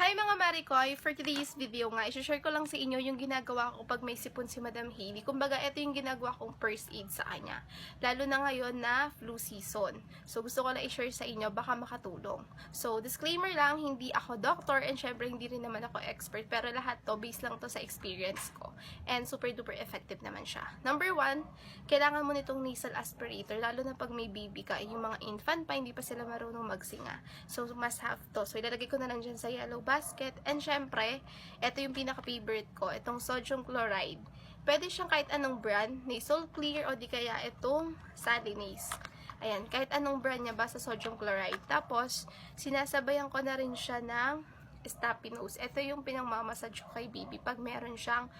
Hi mga Marikoy! For today's video nga, i-share ko lang sa inyo yung ginagawa ko pag may sipon si Madam Hailey. Kumbaga, ito yung ginagawa kong first aid sa kanya. Lalo na ngayon na flu season. So, gusto ko lang i-share sa inyo, baka makatulong. So, disclaimer lang, hindi ako doctor and syempre hindi rin naman ako expert. Pero lahat to, based lang to sa experience ko. And super duper effective naman siya. Number 1, kailangan mo nitong nasal aspirator. Lalo na pag may baby ka, yung mga infant pa, hindi pa sila marunong magsinga. So, must have to. So, ilalagay ko na lang dyan sa yellow basket. And syempre, ito yung pinaka-favorite ko, itong sodium chloride. Pwede siyang kahit anong brand, Nasal Clear o di kaya itong Salinase. Ayan, kahit anong brand niya basta sodium chloride. Tapos, sinasabayan ko na rin siya ng Stapinose. Ito yung pinang-mamassage ko kay baby pag meron siyang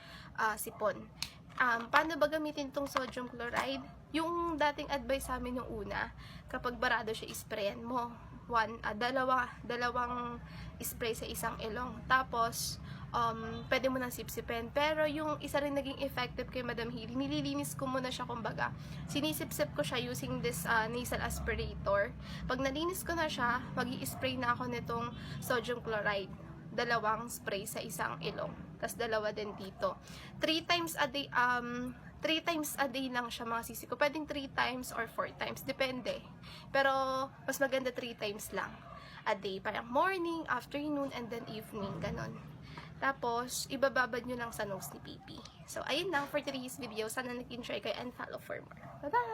sipon. Paano ba gamitin itong sodium chloride? Yung dating advice sa amin yung una, kapag barado siya, isprayan mo. Dalawang spray sa isang ilong. Tapos, pwede mo nang sipsipin. Pero yung isa rin naging effective kay Madam Hailey, nililinis ko muna siya, kumbaga. Sinisipsip ko siya using this nasal aspirator. Pag nalinis ko na siya, mag-i-spray na ako nitong sodium chloride. 2 spray sa isang ilong. Tapos 2 din dito. 3 times a day, 3 times a day lang siya mga sisi ko. Pwedeng 3 times or 4 times. Depende. Pero, mas maganda 3 times lang a day. Parang morning, afternoon, and then evening. Ganon. Tapos, ibababad nyo lang sa nose ni Pipi. So, ayun lang for today's video. Sana nag-enjoy kayo and follow for more. Bye-bye!